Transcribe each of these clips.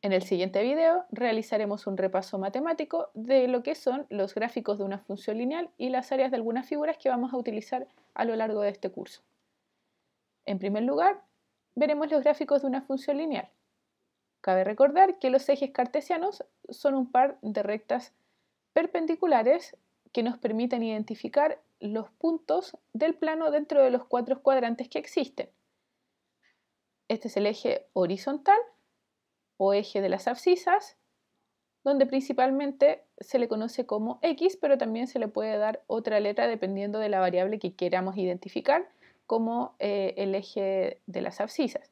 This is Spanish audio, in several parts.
En el siguiente video realizaremos un repaso matemático de lo que son los gráficos de una función lineal y las áreas de algunas figuras que vamos a utilizar a lo largo de este curso. En primer lugar, veremos los gráficos de una función lineal. Cabe recordar que los ejes cartesianos son un par de rectas perpendiculares que nos permiten identificar los puntos del plano dentro de los 4 cuadrantes que existen. Este es el eje horizontal o eje de las abscisas, donde principalmente se le conoce como X, pero también se le puede dar otra letra dependiendo de la variable que queramos identificar, como el eje de las abscisas.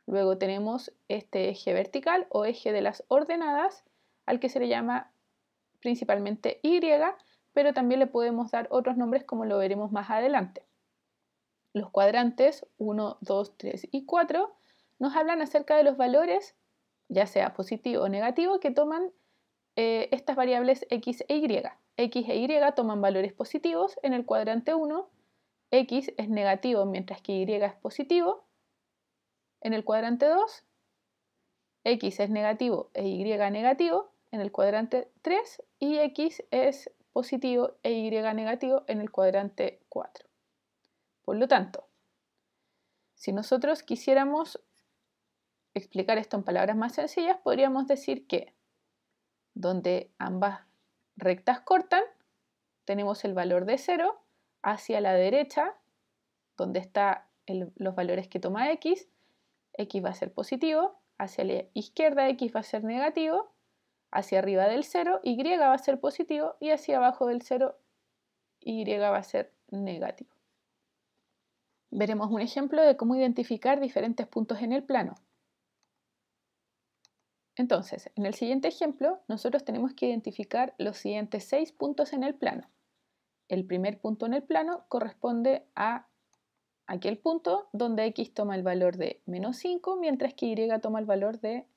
Luego tenemos este eje vertical o eje de las ordenadas, al que se le llama principalmente Y, pero también le podemos dar otros nombres como lo veremos más adelante. Los cuadrantes 1, 2, 3 y 4 nos hablan acerca de los valores, ya sea positivo o negativo, que toman estas variables X e Y. X e Y toman valores positivos en el cuadrante 1, X es negativo mientras que Y es positivo. En el cuadrante 2, X es negativo e Y negativo. En el cuadrante 3 y X es positivo e Y negativo en el cuadrante 4. Por lo tanto, si nosotros quisiéramos explicar esto en palabras más sencillas, podríamos decir que donde ambas rectas cortan, tenemos el valor de 0 hacia la derecha, donde están los valores que toma X va a ser positivo, hacia la izquierda X va a ser negativo, hacia arriba del 0 Y va a ser positivo y hacia abajo del 0 Y va a ser negativo. Veremos un ejemplo de cómo identificar diferentes puntos en el plano. Entonces, en el siguiente ejemplo, nosotros tenemos que identificar los siguientes 6 puntos en el plano. El primer punto en el plano corresponde a aquel punto donde X toma el valor de menos 5, mientras que Y toma el valor de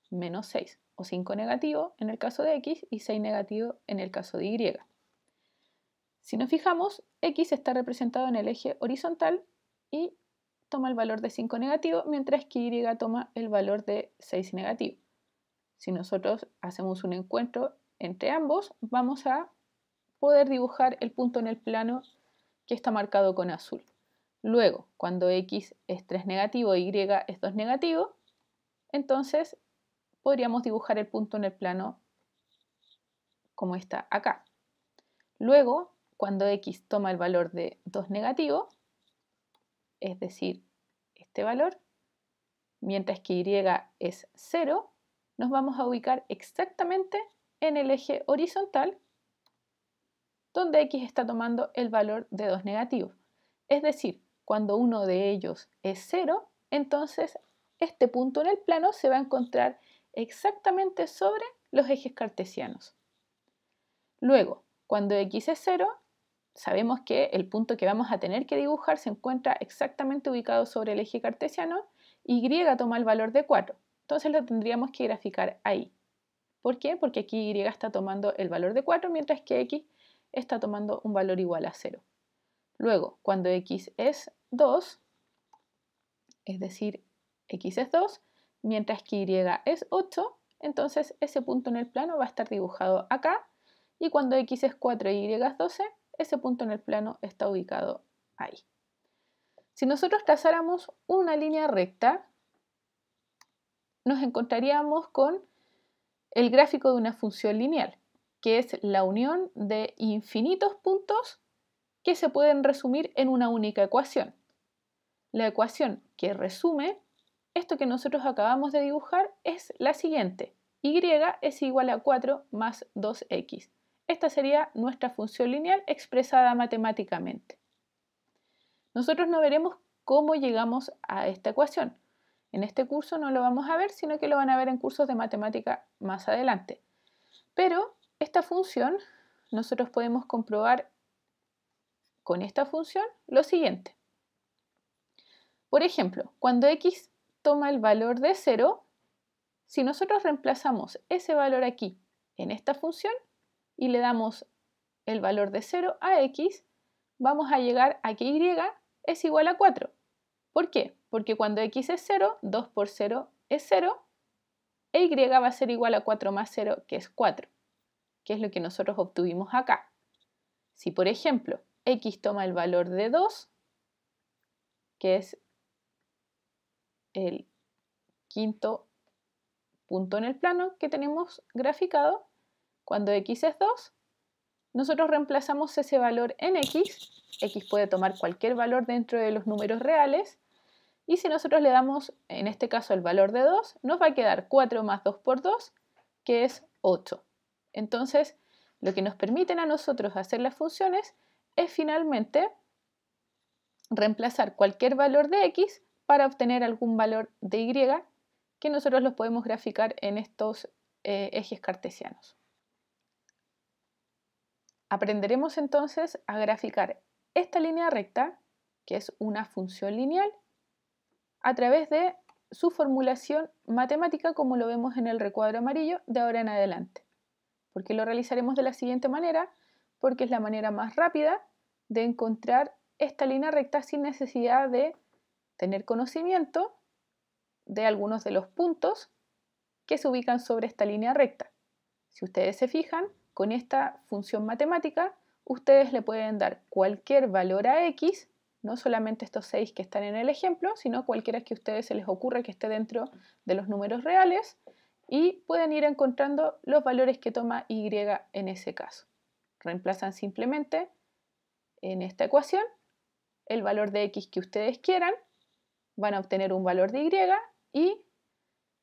menos 6, o 5 negativo en el caso de X y 6 negativo en el caso de Y. Si nos fijamos, X está representado en el eje horizontal y toma el valor de 5 negativo, mientras que Y toma el valor de 6 negativo. Si nosotros hacemos un encuentro entre ambos, vamos a poder dibujar el punto en el plano que está marcado con azul. Luego, cuando X es 3 negativo y Y es 2 negativo, entonces podríamos dibujar el punto en el plano como está acá. Luego, cuando X toma el valor de 2 negativo, es decir, este valor, mientras que Y es 0, nos vamos a ubicar exactamente en el eje horizontal, donde X está tomando el valor de 2 negativo. Es decir, cuando uno de ellos es 0, entonces este punto en el plano se va a encontrar exactamente sobre los ejes cartesianos. Luego, cuando X es 0, sabemos que el punto que vamos a tener que dibujar se encuentra exactamente ubicado sobre el eje cartesiano. Y toma el valor de 4. Entonces lo tendríamos que graficar ahí. ¿Por qué? Porque aquí Y está tomando el valor de 4, mientras que X está tomando un valor igual a 0. Luego, cuando X es 2, es decir, X es 2, mientras que Y es 8, entonces ese punto en el plano va a estar dibujado acá. Y cuando X es 4 y Y es 12, ese punto en el plano está ubicado ahí. Si nosotros trazáramos una línea recta, nos encontraríamos con el gráfico de una función lineal, que es la unión de infinitos puntos que se pueden resumir en una única ecuación. La ecuación que resume esto que nosotros acabamos de dibujar es la siguiente. Y es igual a 4 más 2x. Esta sería nuestra función lineal expresada matemáticamente. Nosotros no veremos cómo llegamos a esta ecuación. En este curso no lo vamos a ver, sino que lo van a ver en cursos de matemática más adelante. Pero esta función nosotros podemos comprobar con esta función lo siguiente. Por ejemplo, cuando X toma el valor de 0, si nosotros reemplazamos ese valor aquí en esta función y le damos el valor de 0 a X, vamos a llegar a que Y es igual a 4. ¿Por qué? Porque cuando X es 0, 2 por 0 es 0, e e y va a ser igual a 4 más 0, que es 4, que es lo que nosotros obtuvimos acá. Si, por ejemplo, x toma el valor de 2, que es el quinto punto en el plano que tenemos graficado, cuando x es 2, nosotros reemplazamos ese valor en x puede tomar cualquier valor dentro de los números reales, y si nosotros le damos, en este caso, el valor de 2, nos va a quedar 4 más 2 por 2, que es 8. Entonces, lo que nos permiten a nosotros hacer las funciones es finalmente reemplazar cualquier valor de x para obtener algún valor de y, que nosotros los podemos graficar en estos ejes cartesianos. Aprenderemos entonces a graficar esta línea recta, que es una función lineal, a través de su formulación matemática, como lo vemos en el recuadro amarillo de ahora en adelante. ¿Por qué lo realizaremos de la siguiente manera? Porque es la manera más rápida de encontrar esta línea recta sin necesidad de tener conocimiento de algunos de los puntos que se ubican sobre esta línea recta. Si ustedes se fijan, con esta función matemática, ustedes le pueden dar cualquier valor a x, no solamente estos 6 que están en el ejemplo, sino cualquiera que a ustedes se les ocurra que esté dentro de los números reales, y pueden ir encontrando los valores que toma y en ese caso. Reemplazan simplemente en esta ecuación el valor de x que ustedes quieran, van a obtener un valor de y, y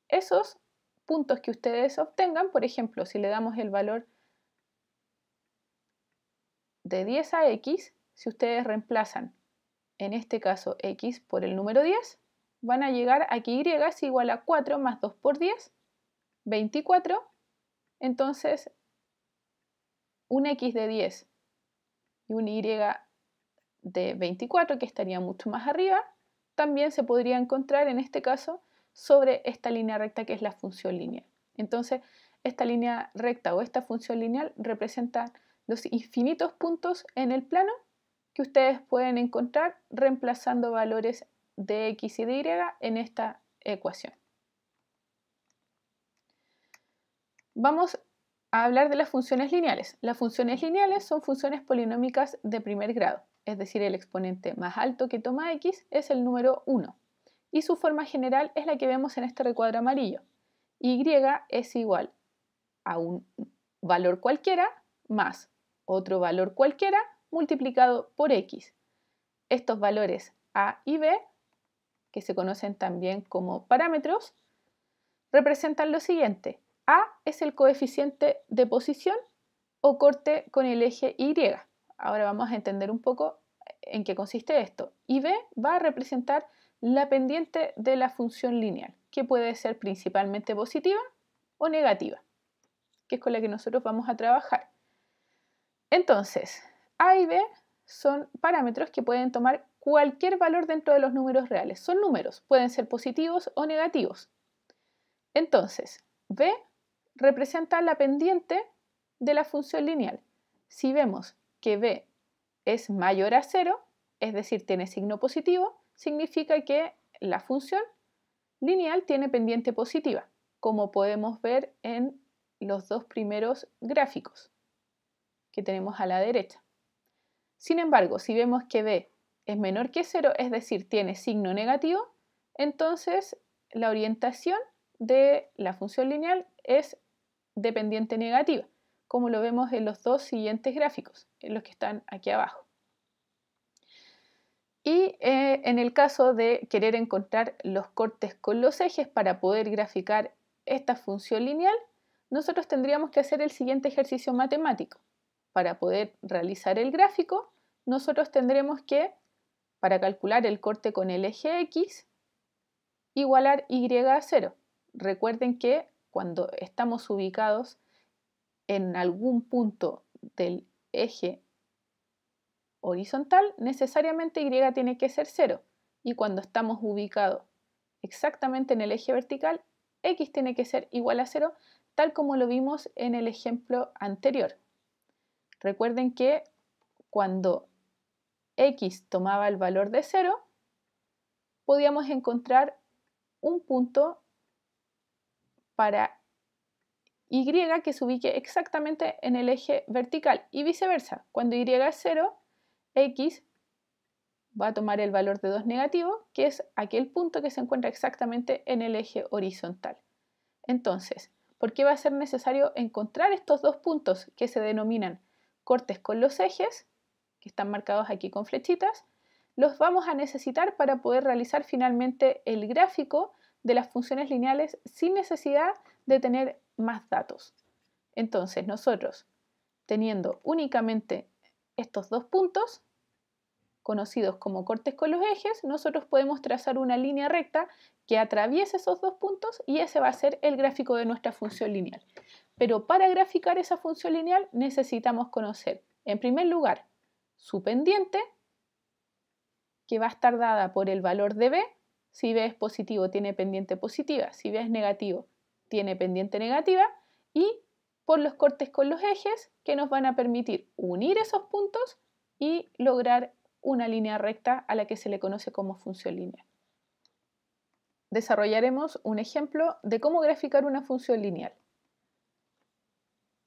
esos puntos que ustedes obtengan, por ejemplo, si le damos el valor de 10 a x, si ustedes reemplazan en este caso x por el número 10, van a llegar a que y es igual a 4 más 2 por 10, 24. Entonces, un x de 10 y un y de 24, que estaría mucho más arriba, también se podría encontrar en este caso sobre esta línea recta que es la función lineal. Entonces, esta línea recta o esta función lineal representa los infinitos puntos en el plano que ustedes pueden encontrar reemplazando valores de x y de y en esta ecuación. Vamos a hablar de las funciones lineales. Las funciones lineales son funciones polinómicas de primer grado, es decir, el exponente más alto que toma x es el número 1, y su forma general es la que vemos en este recuadro amarillo. Y es igual a un valor cualquiera más otro valor cualquiera multiplicado por x. Estos valores a y b, que se conocen también como parámetros, representan lo siguiente. A es el coeficiente de posición o corte con el eje Y. Ahora vamos a entender un poco en qué consiste esto. Y B va a representar la pendiente de la función lineal, que puede ser principalmente positiva o negativa, que es con la que nosotros vamos a trabajar. Entonces, A y B son parámetros que pueden tomar cualquier valor dentro de los números reales. Son números, pueden ser positivos o negativos. Entonces, B representa la pendiente de la función lineal. Si vemos que B es mayor a 0, es decir, tiene signo positivo, significa que la función lineal tiene pendiente positiva, como podemos ver en los dos primeros gráficos que tenemos a la derecha. Sin embargo, si vemos que B es menor que 0, es decir, tiene signo negativo, entonces la orientación de la función lineal es de pendiente negativa, como lo vemos en los dos siguientes gráficos, en los que están aquí abajo. Y en el caso de querer encontrar los cortes con los ejes para poder graficar esta función lineal, nosotros tendríamos que hacer el siguiente ejercicio matemático. Para poder realizar el gráfico, nosotros tendremos que, para calcular el corte con el eje X, igualar Y a 0. Recuerden que cuando estamos ubicados en algún punto del eje horizontal, necesariamente Y tiene que ser 0. Y cuando estamos ubicados exactamente en el eje vertical, X tiene que ser igual a 0, tal como lo vimos en el ejemplo anterior. Recuerden que cuando X tomaba el valor de 0, podíamos encontrar un punto para y que se ubique exactamente en el eje vertical y viceversa. Cuando y es 0, x va a tomar el valor de 2 negativo, que es aquel punto que se encuentra exactamente en el eje horizontal. Entonces, ¿por qué va a ser necesario encontrar estos dos puntos que se denominan cortes con los ejes, que están marcados aquí con flechitas? Los vamos a necesitar para poder realizar finalmente el gráfico de las funciones lineales sin necesidad de tener más datos. Entonces, nosotros, teniendo únicamente estos dos puntos, conocidos como cortes con los ejes, nosotros podemos trazar una línea recta que atraviese esos dos puntos y ese va a ser el gráfico de nuestra función lineal. Pero para graficar esa función lineal necesitamos conocer, en primer lugar, su pendiente, que va a estar dada por el valor de b. Si b es positivo, tiene pendiente positiva. Si b es negativo, tiene pendiente negativa. Y por los cortes con los ejes, que nos van a permitir unir esos puntos y lograr una línea recta a la que se le conoce como función lineal. Desarrollaremos un ejemplo de cómo graficar una función lineal.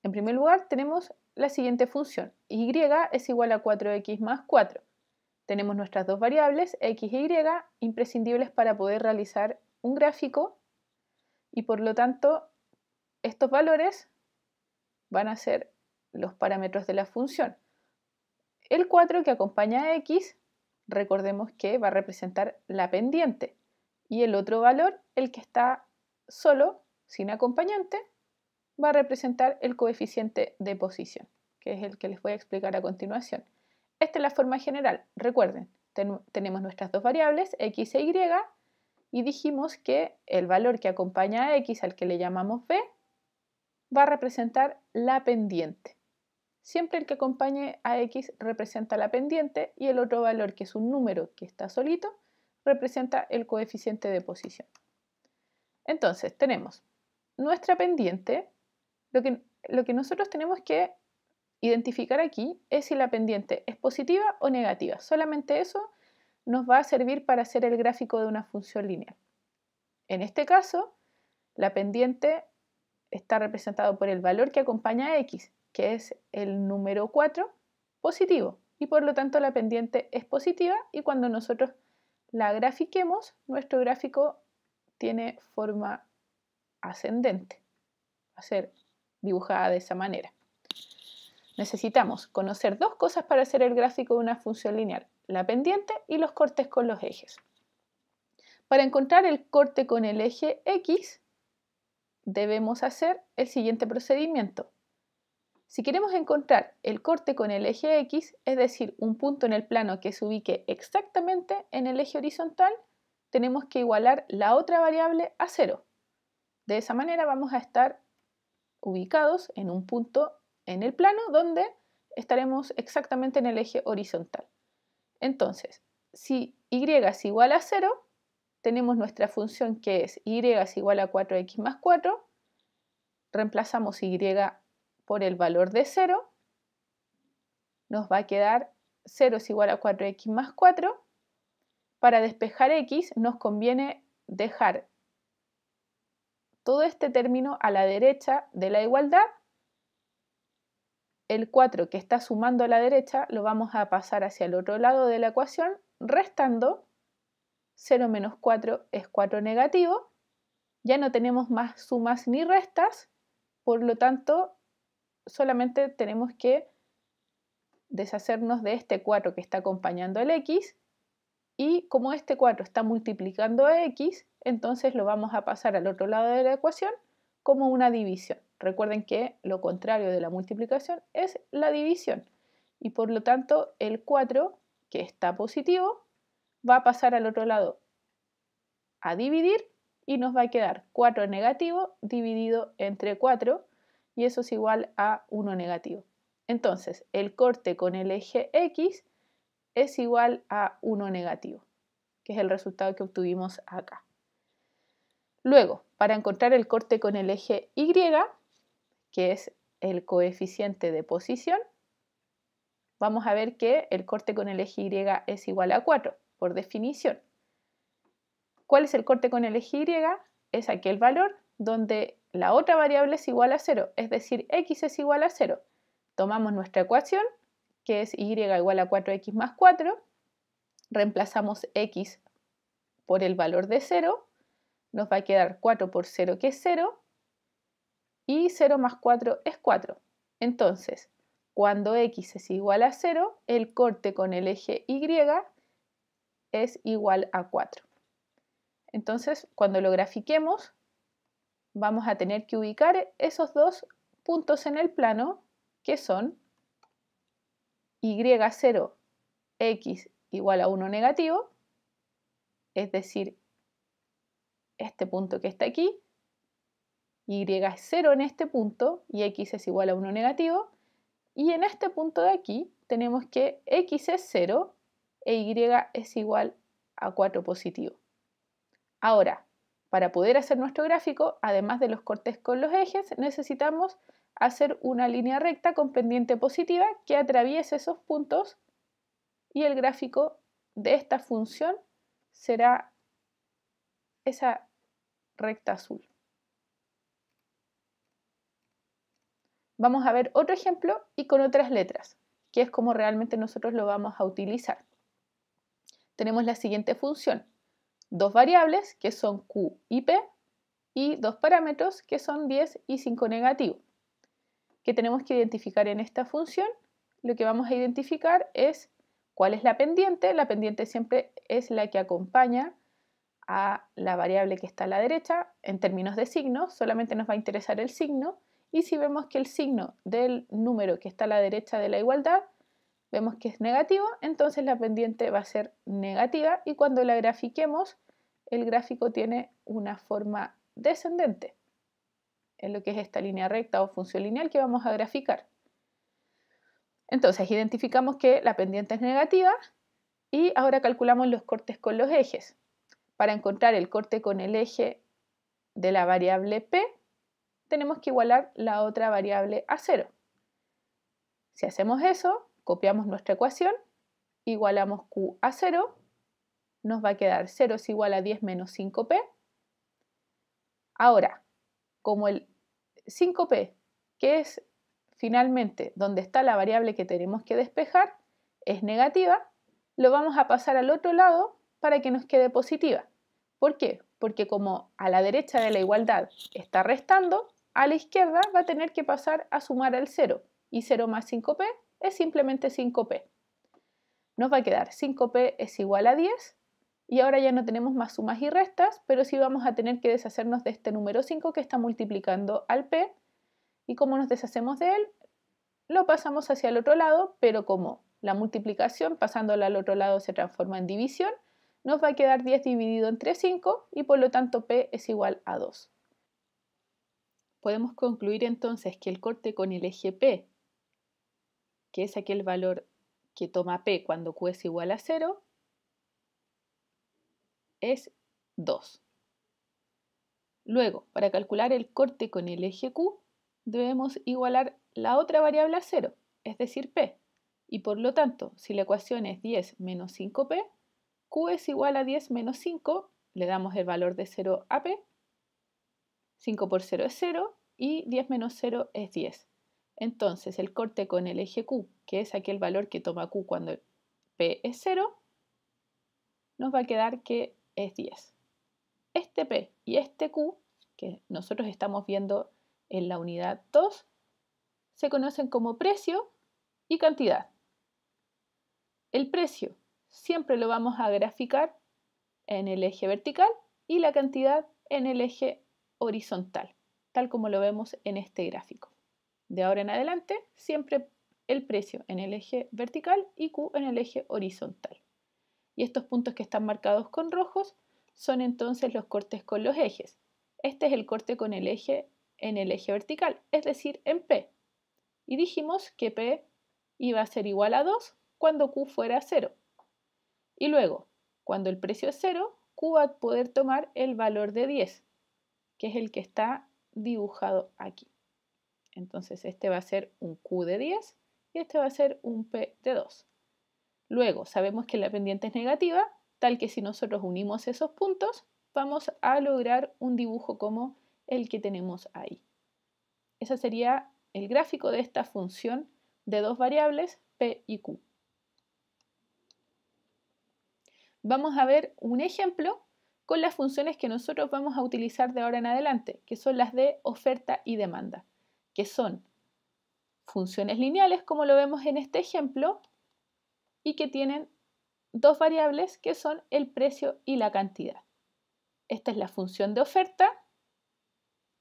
En primer lugar, tenemos la siguiente función. Y es igual a 4x más 4. Tenemos nuestras dos variables, x e y, imprescindibles para poder realizar un gráfico y por lo tanto estos valores van a ser los parámetros de la función. El 4 que acompaña a x, recordemos que va a representar la pendiente y el otro valor, el que está solo, sin acompañante, va a representar el coeficiente de posición, que es el que les voy a explicar a continuación. Esta es la forma general. Recuerden, tenemos nuestras dos variables, x e y, y dijimos que el valor que acompaña a x, al que le llamamos b, va a representar la pendiente. Siempre el que acompañe a x representa la pendiente y el otro valor, que es un número que está solito, representa el coeficiente de posición. Entonces, tenemos nuestra pendiente. Lo que nosotros tenemos que identificar aquí es si la pendiente es positiva o negativa. Solamente eso nos va a servir para hacer el gráfico de una función lineal. En este caso, la pendiente está representado por el valor que acompaña a x, que es el número 4, positivo. Y por lo tanto la pendiente es positiva y cuando nosotros la grafiquemos, nuestro gráfico tiene forma ascendente. Va a ser dibujada de esa manera. Necesitamos conocer dos cosas para hacer el gráfico de una función lineal, la pendiente y los cortes con los ejes. Para encontrar el corte con el eje x, debemos hacer el siguiente procedimiento. Si queremos encontrar el corte con el eje x, es decir, un punto en el plano que se ubique exactamente en el eje horizontal, tenemos que igualar la otra variable a 0. De esa manera vamos a estar ubicados en un punto en el plano donde estaremos exactamente en el eje horizontal. Entonces, si y es igual a 0, tenemos nuestra función que es y es igual a 4x más 4, reemplazamos y por el valor de 0, nos va a quedar 0 es igual a 4x más 4. Para despejar x nos conviene dejar todo este término a la derecha de la igualdad. El 4 que está sumando a la derecha lo vamos a pasar hacia el otro lado de la ecuación, restando 0 menos 4 es 4 negativo. Ya no tenemos más sumas ni restas, por lo tanto solamente tenemos que deshacernos de este 4 que está acompañando al x y como este 4 está multiplicando a x, entonces lo vamos a pasar al otro lado de la ecuación como una división. Recuerden que lo contrario de la multiplicación es la división y por lo tanto el 4 que está positivo va a pasar al otro lado a dividir y nos va a quedar 4 negativo dividido entre 4 y eso es igual a 1 negativo. Entonces, el corte con el eje x es igual a 1 negativo, que es el resultado que obtuvimos acá. Luego, para encontrar el corte con el eje y, que es el coeficiente de posición, vamos a ver que el corte con el eje y es igual a 4, por definición. ¿Cuál es el corte con el eje y? Es aquel valor donde la otra variable es igual a 0, es decir, x es igual a 0. Tomamos nuestra ecuación, que es y igual a 4x más 4, reemplazamos x por el valor de 0, nos va a quedar 4 por 0, que es 0, y 0 más 4 es 4. Entonces, cuando x es igual a 0, el corte con el eje y es igual a 4. Entonces, cuando lo grafiquemos, vamos a tener que ubicar esos dos puntos en el plano, que son y0, x igual a 1 negativo, es decir, este punto que está aquí, y es 0 en este punto y x es igual a 1 negativo, y en este punto de aquí tenemos que x es 0 e y es igual a 4 positivo. Ahora, para poder hacer nuestro gráfico, además de los cortes con los ejes, necesitamos hacer una línea recta con pendiente positiva que atraviese esos puntos, y el gráfico de esta función será esa recta azul. Vamos a ver otro ejemplo y con otras letras, que es como realmente nosotros lo vamos a utilizar. Tenemos la siguiente función: dos variables que son q y p y dos parámetros que son 10 y 5 negativo. ¿Qué tenemos que identificar en esta función? Lo que vamos a identificar es cuál es la pendiente. La pendiente siempre es la que acompaña a la variable que está a la derecha. En términos de signos, solamente nos va a interesar el signo, y si vemos que el signo del número que está a la derecha de la igualdad vemos que es negativo, entonces la pendiente va a ser negativa, y cuando la grafiquemos, el gráfico tiene una forma descendente, en lo que es esta línea recta o función lineal que vamos a graficar. Entonces, identificamos que la pendiente es negativa y ahora calculamos los cortes con los ejes. Para encontrar el corte con el eje de la variable p, tenemos que igualar la otra variable a 0. Si hacemos eso, copiamos nuestra ecuación, igualamos q a 0, nos va a quedar 0 es igual a 10 menos 5p. Ahora, como el 5p, que es finalmente donde está la variable que tenemos que despejar, es negativa, lo vamos a pasar al otro lado para que nos quede positiva. ¿Por qué? Porque como a la derecha de la igualdad está restando, a la izquierda va a tener que pasar a sumar al 0, y 0 más 5p es simplemente 5p. Nos va a quedar 5p es igual a 10, y ahora ya no tenemos más sumas y restas, pero sí vamos a tener que deshacernos de este número 5 que está multiplicando al p, y como nos deshacemos de él, lo pasamos hacia el otro lado, pero como la multiplicación pasándola al otro lado se transforma en división, nos va a quedar 10 dividido entre 5 y por lo tanto p es igual a 2. Podemos concluir entonces que el corte con el eje p, que es aquel valor que toma p cuando q es igual a 0, es 2. Luego, para calcular el corte con el eje q, debemos igualar la otra variable a 0, es decir, p. Y por lo tanto, si la ecuación es 10 menos 5p, q es igual a 10 menos 5, le damos el valor de 0 a p, 5 por 0 es 0 y 10 menos 0 es 10. Entonces el corte con el eje q, que es aquel valor que toma q cuando p es 0, nos va a quedar que es 10. Este p y este q, que nosotros estamos viendo en la unidad 2, se conocen como precio y cantidad. El precio siempre lo vamos a graficar en el eje vertical y la cantidad en el eje horizontal, tal como lo vemos en este gráfico. De ahora en adelante, siempre el precio en el eje vertical y Q en el eje horizontal. Y estos puntos que están marcados con rojos son entonces los cortes con los ejes. Este es el corte con el eje en el eje vertical, es decir, en P. Y dijimos que P iba a ser igual a 2 cuando Q fuera 0. Y luego, cuando el precio es 0, Q va a poder tomar el valor de 10, que es el que está dibujado aquí. Entonces este va a ser un Q de 10 y este va a ser un P de 2. Luego sabemos que la pendiente es negativa, tal que si nosotros unimos esos puntos, vamos a lograr un dibujo como el que tenemos ahí. Ese sería el gráfico de esta función de dos variables, P y Q. Vamos a ver un ejemplo con las funciones que nosotros vamos a utilizar de ahora en adelante, que son las de oferta y demanda, que son funciones lineales, como lo vemos en este ejemplo, y que tienen dos variables que son el precio y la cantidad. Esta es la función de oferta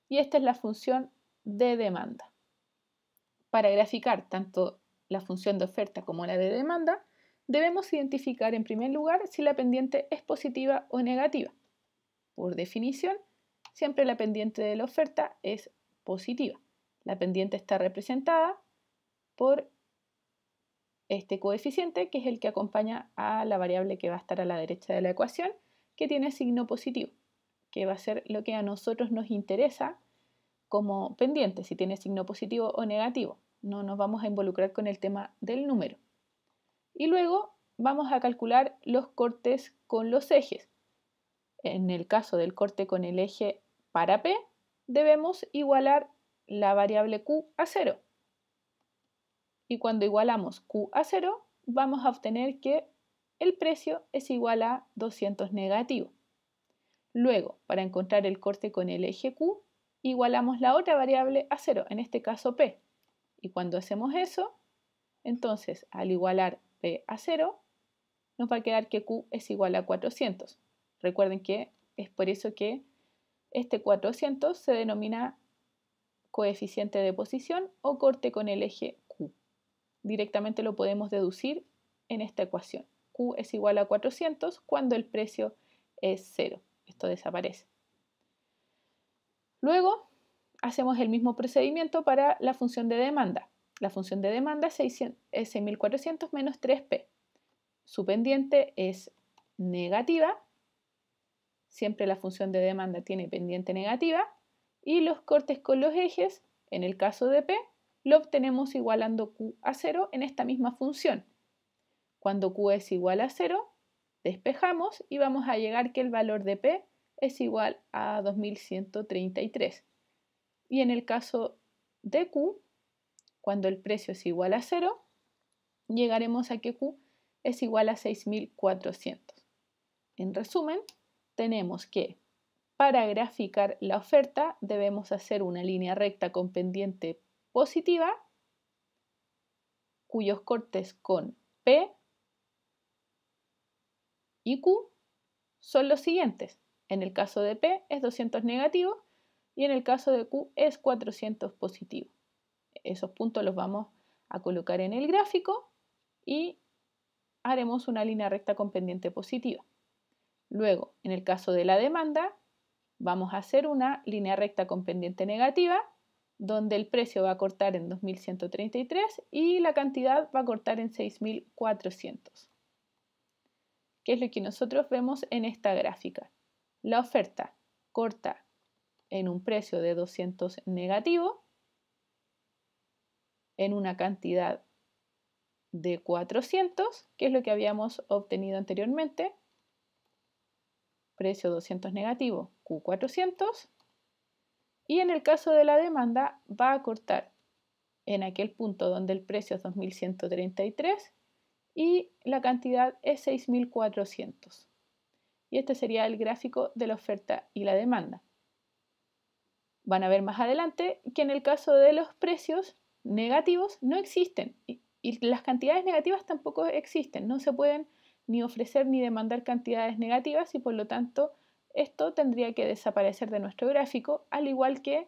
y esta es la función de demanda. Para graficar tanto la función de oferta como la de demanda, debemos identificar en primer lugar si la pendiente es positiva o negativa. Por definición, siempre la pendiente de la oferta es positiva. La pendiente está representada por este coeficiente, que es el que acompaña a la variable que va a estar a la derecha de la ecuación, que tiene signo positivo, que va a ser lo que a nosotros nos interesa como pendiente, si tiene signo positivo o negativo. No nos vamos a involucrar con el tema del número. Y luego vamos a calcular los cortes con los ejes. En el caso del corte con el eje para P, debemos igualar la variable Q a 0. Y cuando igualamos Q a 0, vamos a obtener que el precio es igual a 200 negativo. Luego, para encontrar el corte con el eje Q, igualamos la otra variable a 0, en este caso P. Y cuando hacemos eso, entonces al igualar P a 0, nos va a quedar que Q es igual a 400. Recuerden que es por eso que este 400 se denomina coeficiente de posición o corte con el eje Q. Directamente lo podemos deducir en esta ecuación. Q es igual a 400 cuando el precio es 0. Esto desaparece. Luego hacemos el mismo procedimiento para la función de demanda. La función de demanda es 6.400 menos 3P. Su pendiente es negativa. Siempre la función de demanda tiene pendiente negativa. Y los cortes con los ejes, en el caso de P, lo obtenemos igualando Q a 0 en esta misma función. Cuando Q es igual a 0, despejamos y vamos a llegar que el valor de P es igual a 2133. Y en el caso de Q, cuando el precio es igual a 0, llegaremos a que Q es igual a 6400. En resumen, tenemos que para graficar la oferta debemos hacer una línea recta con pendiente positiva, cuyos cortes con P y Q son los siguientes. En el caso de P es 200 negativo y en el caso de Q es 400 positivo. Esos puntos los vamos a colocar en el gráfico y haremos una línea recta con pendiente positiva. Luego, en el caso de la demanda, vamos a hacer una línea recta con pendiente negativa, donde el precio va a cortar en 2133 y la cantidad va a cortar en 6400. ¿Qué es lo que nosotros vemos en esta gráfica? La oferta corta en un precio de 200 negativo, en una cantidad de 400, que es lo que habíamos obtenido anteriormente. Precio 200 negativo, Q 400. Y en el caso de la demanda va a cortar en aquel punto donde el precio es 2133 y la cantidad es 6400. Y este sería el gráfico de la oferta y la demanda. Van a ver más adelante que en el caso de los precios negativos no existen y las cantidades negativas tampoco existen. No se pueden ni ofrecer ni demandar cantidades negativas y por lo tanto esto tendría que desaparecer de nuestro gráfico, al igual que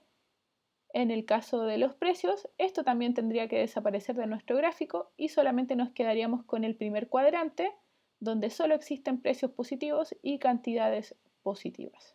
en el caso de los precios, esto también tendría que desaparecer de nuestro gráfico y solamente nos quedaríamos con el primer cuadrante, donde solo existen precios positivos y cantidades positivas.